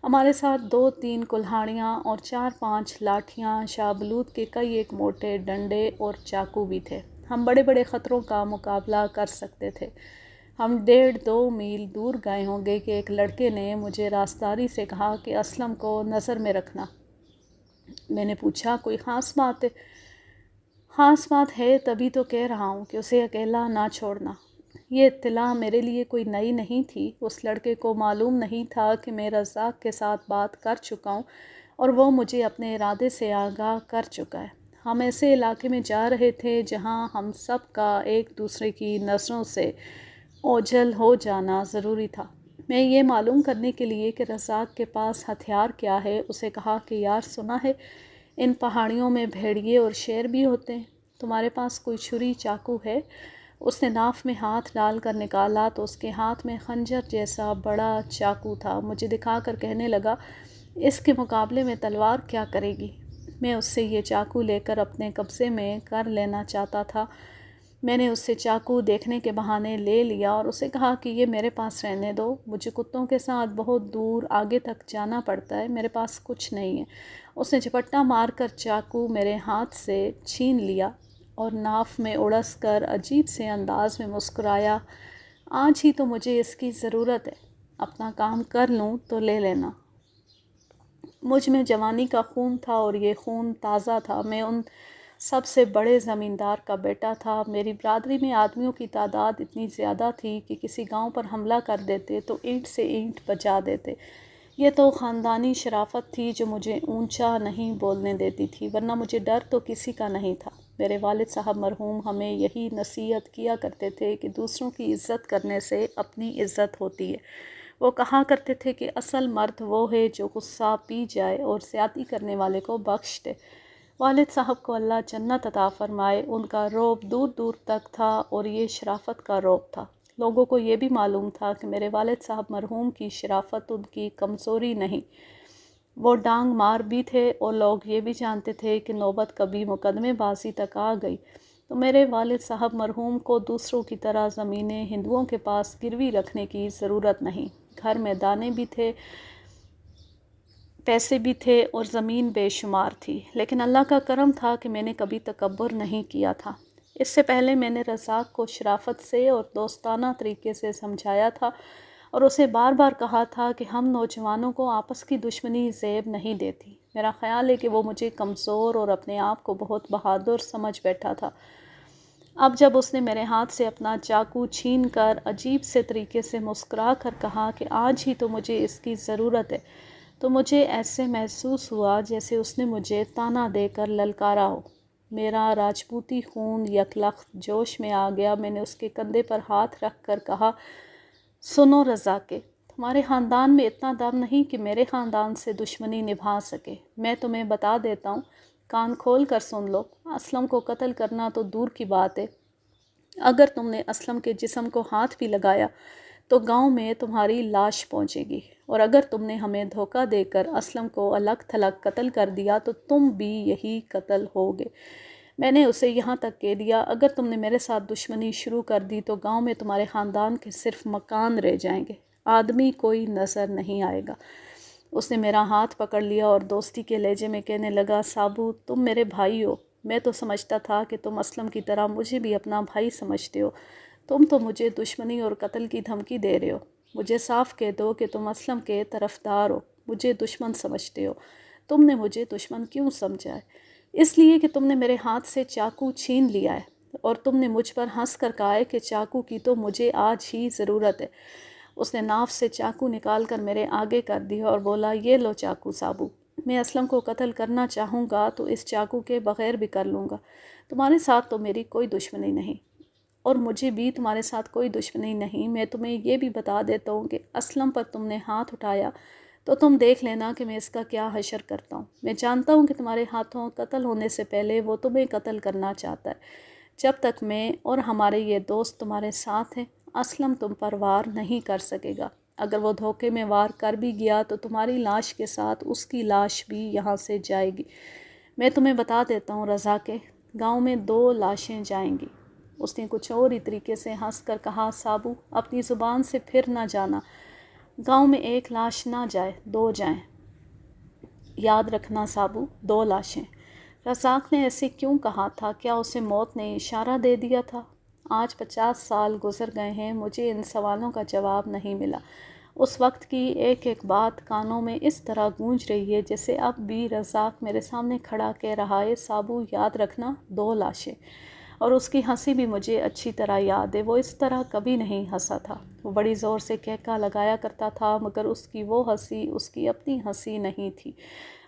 ہمارے ساتھ 2-3 کلہاڑیاں اور 4-5 لاٹھیاں، شاہ بلوت کے کئی ایک موٹے ڈنڈے اور چاقو بھی تھے۔ ہم بڑے بڑے خطروں کا مقابلہ کر سکتے تھے۔ ہم 1.5-2 میل دور گئے ہوں گے کہ ایک لڑکے نے مجھے رازداری سے کہا کہ اسلم کو نظر میں رکھنا۔ میں نے پوچھا کوئی خاص بات ہے؟ خاص بات ہے تبھی تو کہہ رہا ہوں کہ اسے اکیلا نہ چھوڑنا۔ یہ اطلاع میرے لیے کوئی نئی نہیں تھی۔ اس لڑکے کو معلوم نہیں تھا کہ میں رزاق کے ساتھ بات کر چکا ہوں اور وہ مجھے اپنے ارادے سے آگاہ کر چکا ہے۔ ہم ایسے علاقے میں جا رہے تھے جہاں ہم سب کا ایک دوسرے کی نظروں سے اوجھل ہو جانا ضروری تھا۔ میں یہ معلوم کرنے کے لیے کہ رزاق کے پاس ہتھیار کیا ہے اسے کہا کہ یار سنا ہے ان پہاڑیوں میں بھیڑیے اور شیر بھی ہوتے ہیں، تمہارے پاس کوئی چھری چاقو ہے؟ اس نے ناف میں ہاتھ ڈال کر نکالا تو اس کے ہاتھ میں خنجر جیسا بڑا چاقو تھا۔ مجھے دکھا کر کہنے لگا اس کے مقابلے میں تلوار کیا کرے گی؟ میں اس سے یہ چاقو لے کر اپنے قبضے میں کر لینا چاہتا تھا۔ میں نے اس سے چاقو دیکھنے کے بہانے لے لیا اور اسے کہا کہ یہ میرے پاس رہنے دو، مجھے کتوں کے ساتھ بہت دور آگے تک جانا پڑتا ہے، میرے پاس کچھ نہیں ہے۔ اس نے جھپٹا مار کر چاقو میرے ہاتھ سے چھین لیا اور ناف میں اڑس کر عجیب سے انداز میں مسکرایا، آج ہی تو مجھے اس کی ضرورت ہے، اپنا کام کر لوں تو لے لینا۔ مجھ میں جوانی کا خون تھا اور یہ خون تازہ تھا۔ میں ان سب سے بڑے زمیندار کا بیٹا تھا۔ میری برادری میں آدمیوں کی تعداد اتنی زیادہ تھی کہ کسی گاؤں پر حملہ کر دیتے تو اینٹ سے اینٹ بجا دیتے۔ یہ تو خاندانی شرافت تھی جو مجھے اونچا نہیں بولنے دیتی تھی، ورنہ مجھے ڈر تو کسی کا نہیں تھا۔ میرے والد صاحب مرحوم ہمیں یہی نصیحت کیا کرتے تھے کہ دوسروں کی عزت کرنے سے اپنی عزت ہوتی ہے۔ وہ کہا کرتے تھے کہ اصل مرد وہ ہے جو غصہ پی جائے اور زیادتی کرنے والے کو بخش دے۔ والد صاحب کو اللہ جنت عطا فرمائے، ان کا رعب دور دور تک تھا اور یہ شرافت کا رعب تھا۔ لوگوں کو یہ بھی معلوم تھا کہ میرے والد صاحب مرحوم کی شرافت ان کی کمزوری نہیں، وہ ڈانگ مار بھی تھے، اور لوگ یہ بھی جانتے تھے کہ نوبت کبھی مقدمے بازی تک آ گئی تو میرے والد صاحب مرحوم کو دوسروں کی طرح زمینیں ہندوؤں کے پاس گروی رکھنے کی ضرورت نہیں۔ گھر میں دانے بھی تھے، پیسے بھی تھے اور زمین بے شمار تھی، لیکن اللہ کا کرم تھا کہ میں نے کبھی تکبر نہیں کیا تھا۔ اس سے پہلے میں نے رزاق کو شرافت سے اور دوستانہ طریقے سے سمجھایا تھا اور اسے بار بار کہا تھا کہ ہم نوجوانوں کو آپس کی دشمنی زیب نہیں دیتی۔ میرا خیال ہے کہ وہ مجھے کمزور اور اپنے آپ کو بہت بہادر سمجھ بیٹھا تھا۔ اب جب اس نے میرے ہاتھ سے اپنا چاقو چھین کر عجیب سے طریقے سے مسکرا کر کہا کہ آج ہی تو مجھے اس کی ضرورت ہے، تو مجھے ایسے محسوس ہوا جیسے اس نے مجھے طعنہ دے کر للکارا ہو۔ میرا راجپوتی خون یک لخت جوش میں آ گیا۔ میں نے اس کے کندھے پر ہاتھ رکھ کر کہا، سنو رزاقے، تمہارے خاندان میں اتنا دم نہیں کہ میرے خاندان سے دشمنی نبھا سکے۔ میں تمہیں بتا دیتا ہوں، کان کھول کر سن لو، اسلم کو قتل کرنا تو دور کی بات ہے، اگر تم نے اسلم کے جسم کو ہاتھ بھی لگایا تو گاؤں میں تمہاری لاش پہنچے گی، اور اگر تم نے ہمیں دھوکہ دے کر اسلم کو الگ تھلگ قتل کر دیا تو تم بھی یہی قتل ہوگے۔ میں نے اسے یہاں تک کہہ دیا، اگر تم نے میرے ساتھ دشمنی شروع کر دی تو گاؤں میں تمہارے خاندان کے صرف مکان رہ جائیں گے، آدمی کوئی نظر نہیں آئے گا۔ اس نے میرا ہاتھ پکڑ لیا اور دوستی کے لہجے میں کہنے لگا، سابو تم میرے بھائی ہو، میں تو سمجھتا تھا کہ تم اسلم کی طرح مجھے بھی اپنا بھائی سمجھتے ہو، تم تو مجھے دشمنی اور قتل کی دھمکی دے رہے ہو۔ مجھے صاف کہہ دو کہ تم اسلم کے طرفدار ہو، مجھے دشمن سمجھتے ہو۔ تم نے مجھے دشمن کیوں سمجھا ہے؟ اس لیے کہ تم نے میرے ہاتھ سے چاقو چھین لیا ہے، اور تم نے مجھ پر ہنس کر کہا ہے کہ چاقو کی تو مجھے آج ہی ضرورت ہے۔ اس نے ناف سے چاقو نکال کر میرے آگے کر دیا اور بولا، یہ لو چاقو سابو، میں اسلم کو قتل کرنا چاہوں گا تو اس چاقو کے بغیر بھی کر لوں گا۔ تمہارے ساتھ تو میری کوئی دشمنی نہیں، اور مجھے بھی تمہارے ساتھ کوئی دشمنی نہیں۔ میں تمہیں یہ بھی بتا دیتا ہوں کہ اسلم پر تم نے ہاتھ اٹھایا تو تم دیکھ لینا کہ میں اس کا کیا حشر کرتا ہوں۔ میں جانتا ہوں کہ تمہارے ہاتھوں قتل ہونے سے پہلے وہ تمہیں قتل کرنا چاہتا ہے۔ جب تک میں اور ہمارے یہ دوست تمہارے ساتھ ہیں، اسلم تم پر وار نہیں کر سکے گا۔ اگر وہ دھوکے میں وار کر بھی گیا تو تمہاری لاش کے ساتھ اس کی لاش بھی یہاں سے جائے گی۔ میں تمہیں بتا دیتا ہوں رزاقے، گاؤں میں 2 لاشیں جائیں گی۔ اس نے کچھ اور ہی طریقے سے ہنس کر کہا، سابو اپنی زبان سے پھر نہ جانا، گاؤں میں 1 لاش نہ جائے، 2 جائیں، یاد رکھنا سابو، 2 لاشیں۔ رزاق نے ایسے کیوں کہا تھا؟ کیا اسے موت نے اشارہ دے دیا تھا؟ آج 50 سال گزر گئے ہیں، مجھے ان سوالوں کا جواب نہیں ملا۔ اس وقت کی ایک ایک بات کانوں میں اس طرح گونج رہی ہے جیسے اب بھی رزاق میرے سامنے کھڑا کہہ رہا ہے، سابو یاد رکھنا، 2 لاشیں۔ اور اس کی ہنسی بھی مجھے اچھی طرح یاد ہے، وہ اس طرح کبھی نہیں ہنسا تھا۔ وہ بڑی زور سے کہکا لگایا کرتا تھا، مگر اس کی وہ ہنسی اس کی اپنی ہنسی نہیں تھی۔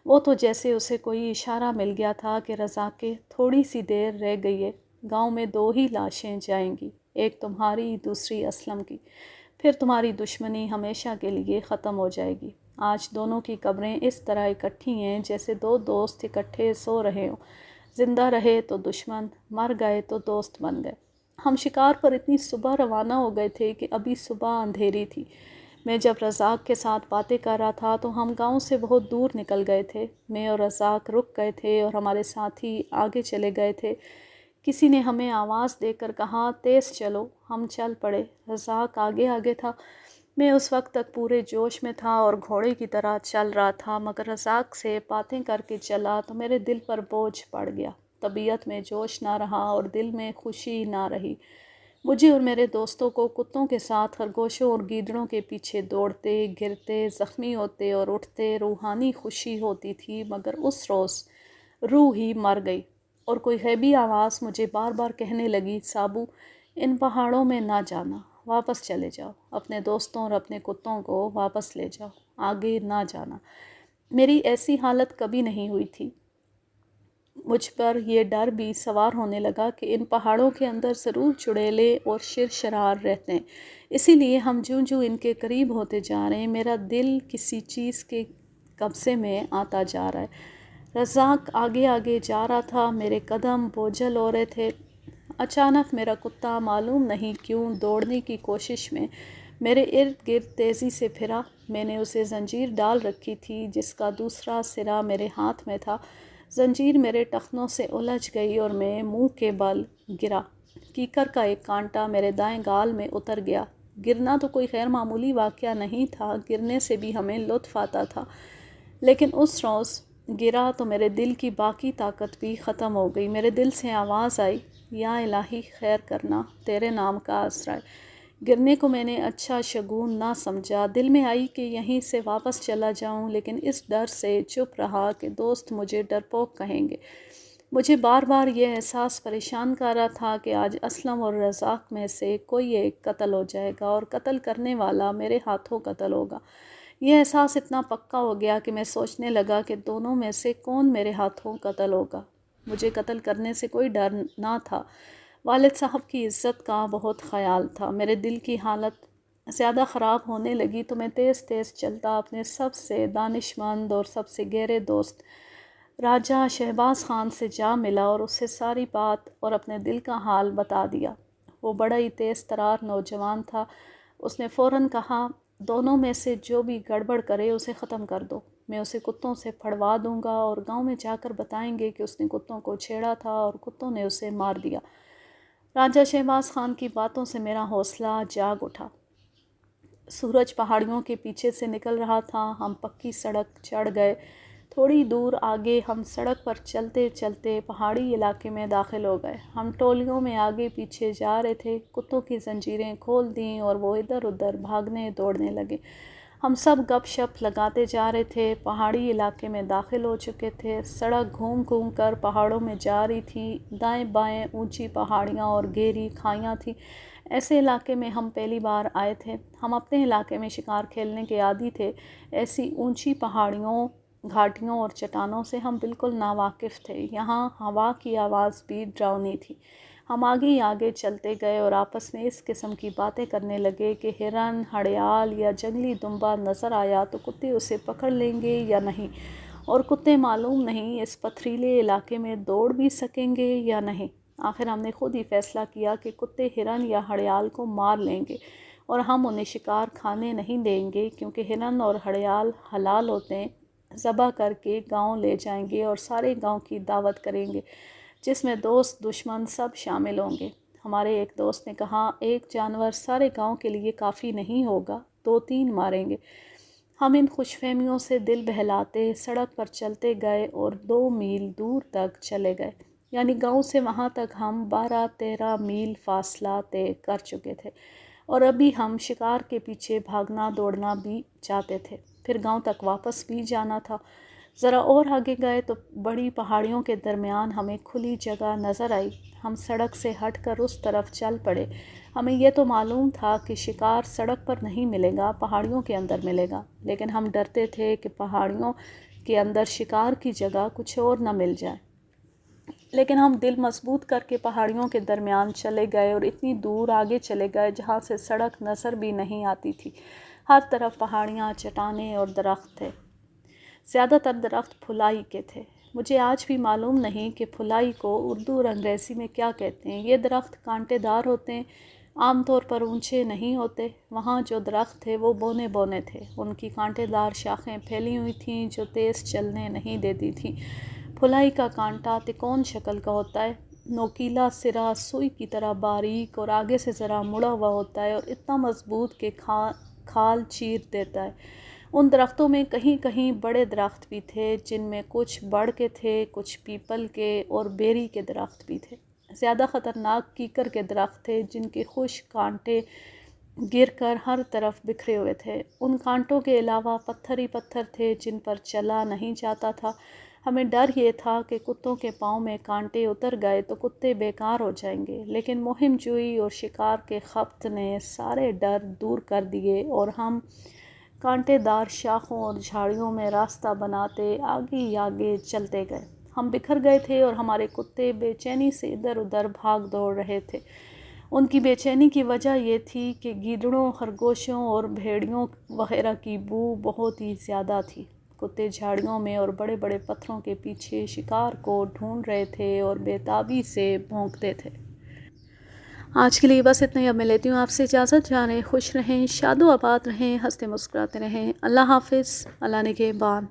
وہ تو جیسے اسے کوئی اشارہ مل گیا تھا کہ رزاقے، تھوڑی سی دیر رہ گئی ہے، گاؤں میں 2 ہی لاشیں جائیں گی، ایک تمہاری، دوسری اسلم کی، پھر تمہاری دشمنی ہمیشہ کے لیے ختم ہو جائے گی۔ آج دونوں کی قبریں اس طرح اکٹھی ہیں جیسے 2 دوست اکٹھے سو رہے ہوں، زندہ رہے تو دشمن، مر گئے تو دوست بن گئے۔ ہم شکار پر اتنی صبح روانہ ہو گئے تھے کہ ابھی صبح اندھیری تھی۔ میں جب رزاق کے ساتھ باتیں کر رہا تھا تو ہم گاؤں سے بہت دور نکل گئے تھے۔ میں اور رزاق رک گئے تھے اور ہمارے ساتھی آگے چلے گئے تھے۔ کسی نے ہمیں آواز دے کر کہا، تیز چلو۔ ہم چل پڑے۔ رزاق آگے آگے تھا۔ میں اس وقت تک پورے جوش میں تھا اور گھوڑے کی طرح چل رہا تھا، مگر رزاق سے باتیں کر کے چلا تو میرے دل پر بوجھ پڑ گیا۔ طبیعت میں جوش نہ رہا اور دل میں خوشی نہ رہی۔ مجھے اور میرے دوستوں کو کتوں کے ساتھ خرگوشوں اور گیدڑوں کے پیچھے دوڑتے، گرتے، زخمی ہوتے اور اٹھتے روحانی خوشی ہوتی تھی، مگر اس روز روح ہی مر گئی، اور کوئی غیبی آواز مجھے بار بار کہنے لگی، سابو ان پہاڑوں میں نہ جانا، واپس چلے جاؤ، اپنے دوستوں اور اپنے کتوں کو واپس لے جاؤ، آگے نہ جانا۔ میری ایسی حالت کبھی نہیں ہوئی تھی۔ مجھ پر یہ ڈر بھی سوار ہونے لگا کہ ان پہاڑوں کے اندر ضرور چڑیلے اور شرشرار رہتے ہیں، اسی لیے ہم جوں جوں ان کے قریب ہوتے جا رہے ہیں میرا دل کسی چیز کے قبضے میں آتا جا رہا ہے۔ رزاق آگے آگے جا رہا تھا، میرے قدم بوجھل ہو رہے تھے۔ اچانک میرا کتا معلوم نہیں کیوں دوڑنے کی کوشش میں میرے ارد گرد تیزی سے پھرا۔ میں نے اسے زنجیر ڈال رکھی تھی جس کا دوسرا سرا میرے ہاتھ میں تھا۔ زنجیر میرے ٹخنوں سے الجھ گئی اور میں منہ کے بل گرا۔ کیکر کا ایک کانٹا میرے دائیں گال میں اتر گیا۔ گرنا تو کوئی غیر معمولی واقعہ نہیں تھا، گرنے سے بھی ہمیں لطف آتا تھا، لیکن اس روز گرا تو میرے دل کی باقی طاقت بھی ختم ہو گئی۔ میرے دل سے آواز آئی، یا الہی خیر کرنا، تیرے نام کا آسرا ہے۔ گرنے کو میں نے اچھا شگون نہ سمجھا، دل میں آئی کہ یہیں سے واپس چلا جاؤں، لیکن اس ڈر سے چپ رہا کہ دوست مجھے ڈرپوک کہیں گے۔ مجھے بار بار یہ احساس پریشان کر رہا تھا کہ آج اسلم اور رزاق میں سے کوئی ایک قتل ہو جائے گا اور قتل کرنے والا میرے ہاتھوں قتل ہوگا۔ یہ احساس اتنا پکا ہو گیا کہ میں سوچنے لگا کہ دونوں میں سے کون میرے ہاتھوں قتل ہوگا۔ مجھے قتل کرنے سے کوئی ڈر نہ تھا، والد صاحب کی عزت کا بہت خیال تھا۔ میرے دل کی حالت زیادہ خراب ہونے لگی تو میں تیز تیز چلتا اپنے سب سے دانشمند اور سب سے گہرے دوست راجہ شہباز خان سے جا ملا اور اسے ساری بات اور اپنے دل کا حال بتا دیا۔ وہ بڑا ہی تیز ترار نوجوان تھا۔ اس نے فوراً کہا، دونوں میں سے جو بھی گڑبڑ کرے اسے ختم کر دو، میں اسے کتوں سے پھڑوا دوں گا اور گاؤں میں جا کر بتائیں گے کہ اس نے کتوں کو چھیڑا تھا اور کتوں نے اسے مار دیا۔ راجہ شہباز خان کی باتوں سے میرا حوصلہ جاگ اٹھا۔ سورج پہاڑیوں کے پیچھے سے نکل رہا تھا، ہم پکی سڑک چڑھ گئے۔ تھوڑی دور آگے ہم سڑک پر چلتے چلتے پہاڑی علاقے میں داخل ہو گئے۔ ہم ٹولیوں میں آگے پیچھے جا رہے تھے، کتوں کی زنجیریں کھول دیں اور وہ ادھر ادھر بھاگنے دوڑنے لگے۔ ہم سب گپ شپ لگاتے جا رہے تھے، پہاڑی علاقے میں داخل ہو چکے تھے۔ سڑک گھوم گھوم کر پہاڑوں میں جا رہی تھی، دائیں بائیں اونچی پہاڑیاں اور گہری کھائیاں تھیں۔ ایسے علاقے میں ہم پہلی بار آئے تھے۔ ہم اپنے علاقے میں شکار کھیلنے کے عادی تھے، ایسی اونچی پہاڑیوں، گھاٹیوں اور چٹانوں سے ہم بالکل ناواقف تھے۔ یہاں ہوا کی آواز بھی ڈراؤنی تھی۔ ہم آگے ہی آگے چلتے گئے اور آپس میں اس قسم کی باتیں کرنے لگے کہ ہرن، گھڑیال یا جنگلی دمبا نظر آیا تو کتے اسے پکڑ لیں گے یا نہیں، اور کتے معلوم نہیں اس پتھریلے علاقے میں دوڑ بھی سکیں گے یا نہیں۔ آخر ہم نے خود ہی فیصلہ کیا کہ کتے ہرن یا گھڑیال کو مار لیں گے اور ہم انہیں شکار کھانے نہیں دیں گے، کیونکہ ہرن اور گھڑیال حلال ہوتے ہیں۔ ذبح کر کے گاؤں لے جائیں گے اور سارے گاؤں کی دعوت کریں گے، جس میں دوست دشمن سب شامل ہوں گے۔ ہمارے ایک دوست نے کہا، ایک جانور سارے گاؤں کے لیے کافی نہیں ہوگا، 2-3 ماریں گے۔ ہم ان خوش فہمیوں سے دل بہلاتے سڑک پر چلتے گئے اور 2 میل دور تک چلے گئے، یعنی گاؤں سے وہاں تک ہم 12-13 میل فاصلہ طے کر چکے تھے، اور ابھی ہم شکار کے پیچھے بھاگنا دوڑنا بھی چاہتے تھے، پھر گاؤں تک واپس بھی جانا تھا۔ ذرا اور آگے گئے تو بڑی پہاڑیوں کے درمیان ہمیں کھلی جگہ نظر آئی۔ ہم سڑک سے ہٹ کر اس طرف چل پڑے۔ ہمیں یہ تو معلوم تھا کہ شکار سڑک پر نہیں ملے گا، پہاڑیوں کے اندر ملے گا، لیکن ہم ڈرتے تھے کہ پہاڑیوں کے اندر شکار کی جگہ کچھ اور نہ مل جائے۔ لیکن ہم دل مضبوط کر کے پہاڑیوں کے درمیان چلے گئے اور اتنی دور آگے چلے گئے جہاں سے سڑک نظر بھی نہیں آتی تھی۔ ہر طرف پہاڑیاں، چٹانیں اور درخت تھے۔ زیادہ تر درخت پھلائی کے تھے۔ مجھے آج بھی معلوم نہیں کہ پھلائی کو اردو اور انگریزی میں کیا کہتے ہیں۔ یہ درخت کانٹے دار ہوتے ہیں، عام طور پر اونچے نہیں ہوتے۔ وہاں جو درخت تھے وہ بونے بونے تھے، ان کی کانٹے دار شاخیں پھیلی ہوئی تھیں جو تیز چلنے نہیں دیتی تھیں۔ پھلائی کا کانٹا تکون شکل کا ہوتا ہے، نوکیلا سرا سوئی کی طرح باریک اور آگے سے ذرا مڑا ہوا ہوتا ہے اور اتنا مضبوط کہ کھال چیر دیتا ہے۔ ان درختوں میں کہیں کہیں بڑے درخت بھی تھے، جن میں کچھ بڑ کے تھے، کچھ پیپل کے اور بیری کے درخت بھی تھے۔ زیادہ خطرناک کیکر کے درخت تھے، جن کے خشک کانٹے گر کر ہر طرف بکھرے ہوئے تھے۔ ان کانٹوں کے علاوہ پتھر ہی پتھر تھے جن پر چلا نہیں جاتا تھا۔ ہمیں ڈر یہ تھا کہ کتوں کے پاؤں میں کانٹے اتر گئے تو کتے بیکار ہو جائیں گے، لیکن مہم جوئی اور شکار کے خپت نے سارے ڈر دور کر دیے اور ہم کانٹے دار شاخوں اور جھاڑیوں میں راستہ بناتے آگے ہی آگے چلتے گئے۔ ہم بکھر گئے تھے اور ہمارے کتے بے چینی سے ادھر ادھر بھاگ دوڑ رہے تھے۔ ان کی بے چینی کی وجہ یہ تھی کہ گیدڑوں، خرگوشوں اور بھیڑیوں وغیرہ کی بو بہت ہی زیادہ تھی۔ کتے جھاڑیوں میں اور بڑے بڑے پتھروں کے پیچھے شکار کو ڈھونڈ رہے تھے اور بے تابی سے بھونکتے تھے۔ آج کے لیے بس اتنا ہی، اب میں لیتی ہوں آپ سے اجازت۔ جانیں خوش رہیں، شاد و آباد رہیں، ہنستے مسکراتے رہیں۔ اللہ حافظ، اللہ نگہبان۔